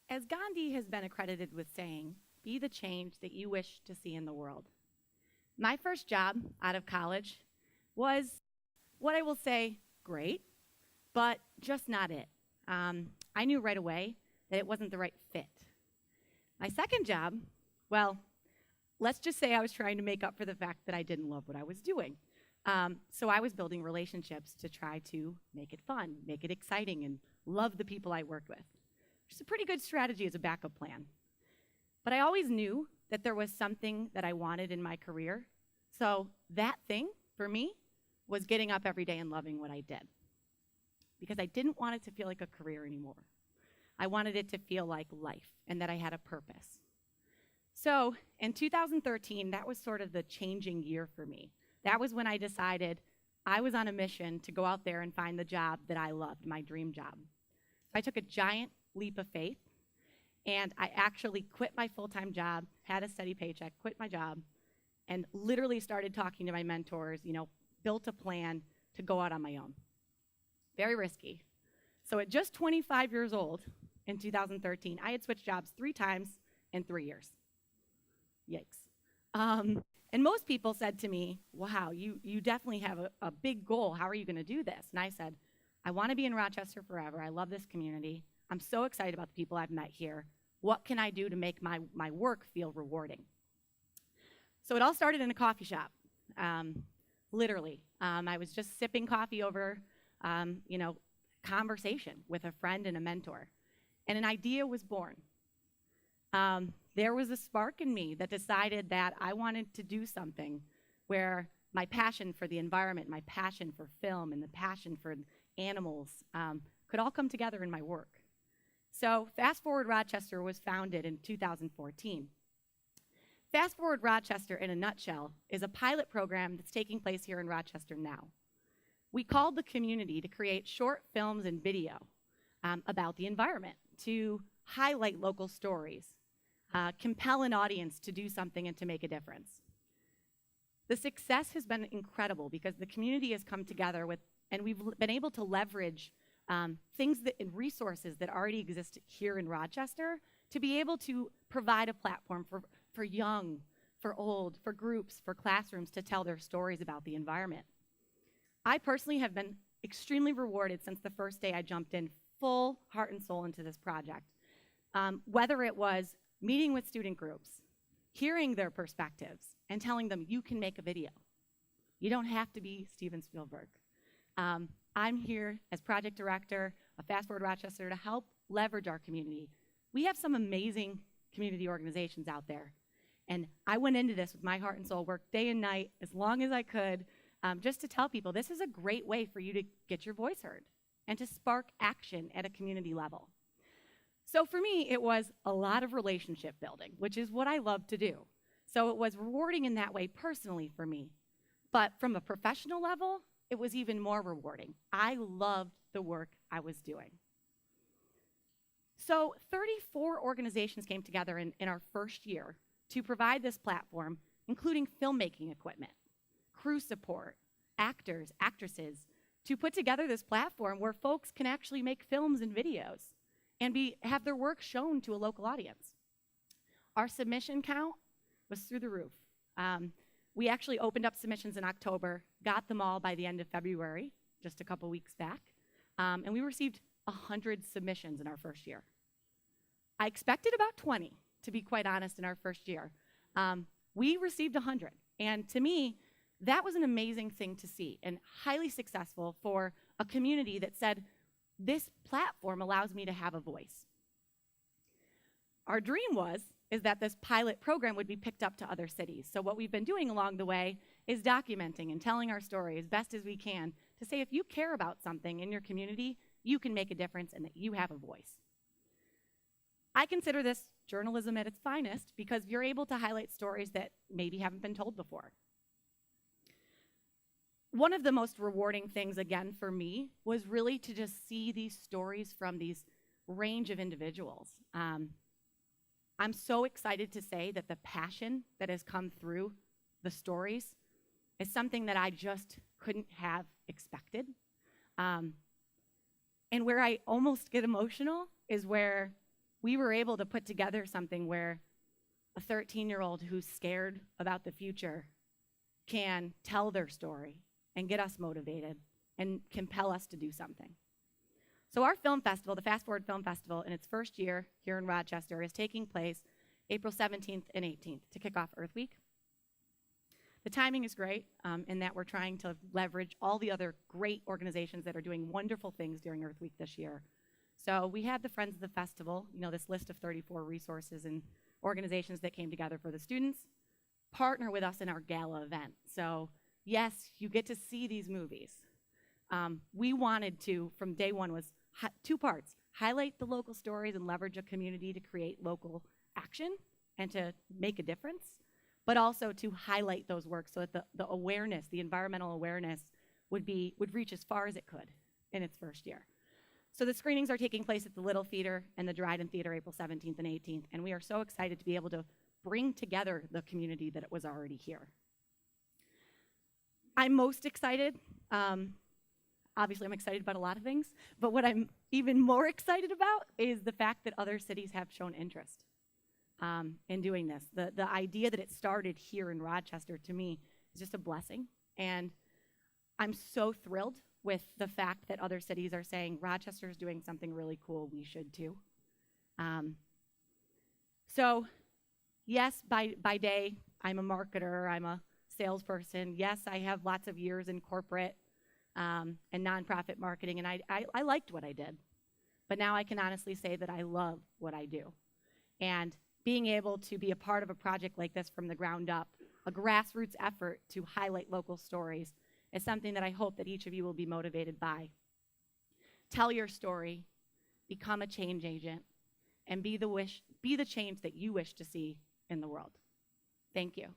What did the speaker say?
As Gandhi has been accredited with saying, be the change that you wish to see in the world. My first job out of college was what I will say, great, but just not it. I knew right away that it wasn't the right fit. My second job, well, let's just say I was trying to make up for the fact that I didn't love what I was doing. So I was building relationships to try to make it fun, make it exciting, and love the people I worked with. Which is a pretty good strategy as a backup plan. But I always knew that there was something that I wanted in my career. So that thing, for me, was getting up every day and loving what I did. Because I didn't want it to feel like a career anymore. I wanted it to feel like life and that I had a purpose. So in 2013, that was sort of the changing year for me. That was when I decided I was on a mission to go out there and find the job that I loved, my dream job. I took a giant leap of faith, and I actually quit my full-time job, had a steady paycheck, quit my job, and literally started talking to my mentors, built a plan to go out on my own. Very risky. So at just 25 years old in 2013, I had switched jobs 3 times in 3 years. Yikes. And most people said to me, wow, you definitely have a big goal. How are you going to do this? And I said, I want to be in Rochester forever. I love this community. I'm so excited about the people I've met here. What can I do to make my work feel rewarding? So it all started in a coffee shop, literally. I was just sipping coffee over, conversation with a friend and a mentor. And an idea was born. There was a spark in me that decided that I wanted to do something where my passion for the environment, my passion for film, and the passion for animals could all come together in my work. So Fast Forward Rochester was founded in 2014. Fast Forward Rochester, in a nutshell, is a pilot program that's taking place here in Rochester now. We called the community to create short films and video about the environment, to highlight local stories, compel an audience to do something and to make a difference. The success has been incredible because the community has come together and we've been able to leverage things and resources that already exist here in Rochester to be able to provide a platform for young, for old, for groups, for classrooms to tell their stories about the environment. I personally have been extremely rewarded since the first day I jumped in full heart and soul into this project. Whether it was meeting with student groups, hearing their perspectives, and telling them you can make a video. You don't have to be Steven Spielberg. I'm here as project director of Fast Forward Rochester to help leverage our community. We have some amazing community organizations out there. And I went into this with my heart and soul, worked day and night as long as I could, just to tell people this is a great way for you to get your voice heard and to spark action at a community level. So for me, it was a lot of relationship building, which is what I love to do. So it was rewarding in that way personally for me. But from a professional level, it was even more rewarding. I loved the work I was doing. So 34 organizations came together in our first year to provide this platform, including filmmaking equipment, crew support, actors, actresses, to put together this platform where folks can actually make films and videos and have their work shown to a local audience. Our submission count was through the roof. We actually opened up submissions in October, got them all by the end of February, just a couple weeks back, and we received 100 submissions in our first year. I expected about 20, to be quite honest, in our first year. We received 100, and to me, that was an amazing thing to see and highly successful for a community that said, this platform allows me to have a voice. Our dream is that this pilot program would be picked up to other cities. So what we've been doing along the way is documenting and telling our story as best as we can to say if you care about something in your community, you can make a difference and that you have a voice. I consider this journalism at its finest because you're able to highlight stories that maybe haven't been told before. One of the most rewarding things, again, for me, was really to just see these stories from these range of individuals. I'm so excited to say that the passion that has come through the stories is something that I just couldn't have expected. And where I almost get emotional is where we were able to put together something where a 13-year-old who's scared about the future can tell their story and get us motivated and compel us to do something. So our film festival, the Fast Forward Film Festival, in its first year here in Rochester, is taking place April 17th and 18th to kick off Earth Week. The timing is great in that we're trying to leverage all the other great organizations that are doing wonderful things during Earth Week this year. So we had the Friends of the Festival, this list of 34 resources and organizations that came together for the students, partner with us in our gala event. So yes, you get to see these movies. We wanted to, from day one, was two parts: highlight the local stories and leverage a community to create local action and to make a difference, but also to highlight those works so that the awareness, the environmental awareness, would reach as far as it could in its first year. So the screenings are taking place at the Little Theater and the Dryden Theater April 17th and 18th, and we are so excited to be able to bring together the community that was already here. I'm most excited, obviously I'm excited about a lot of things, but what I'm even more excited about is the fact that other cities have shown interest in doing this. The idea that it started here in Rochester, to me, is just a blessing, and I'm so thrilled with the fact that other cities are saying, Rochester is doing something really cool, we should too. So yes, by day, I'm a marketer, I'm a salesperson. Yes, I have lots of years in corporate and nonprofit marketing, and I liked what I did. But now I can honestly say that I love what I do. And being able to be a part of a project like this from the ground up, a grassroots effort to highlight local stories, is something that I hope that each of you will be motivated by. Tell your story, become a change agent, and be the change that you wish to see in the world. Thank you.